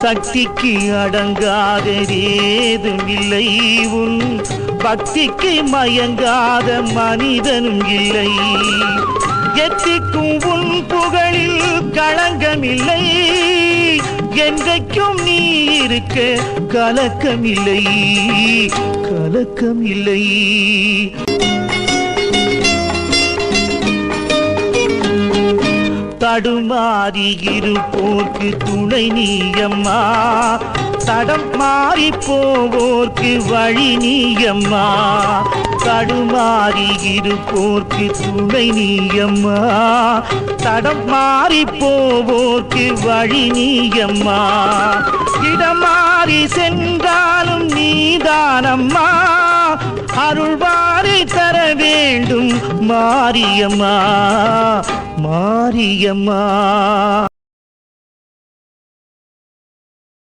சக்திக்கு அடங்காதேதும் இல்லை, உன் பக்திக்கு மயங்காத மனிதனும் இல்லை. எத்திக்கும் உன் புகழில் களங்கமில்லை, என்றைக்கும் நீ இருக்க கலக்கமில்லை, கலக்கமில்லை. தடுமாறி இருப்போர்க்கு துணை நீயம்மா, தடம் மாறி போவோர்க்கு வழி நீயம்மா. தடுமாறி இருப்போர்க்கு துணை நீயம்மா, தடம் மாறி போவோர்க்கு வழி நீயம்மா. இடம் மாறி சென்றாலும் நீதானம்மா, அருள்வாரி தர வேண்டும் மாரியம்மா, மாரியம்மா.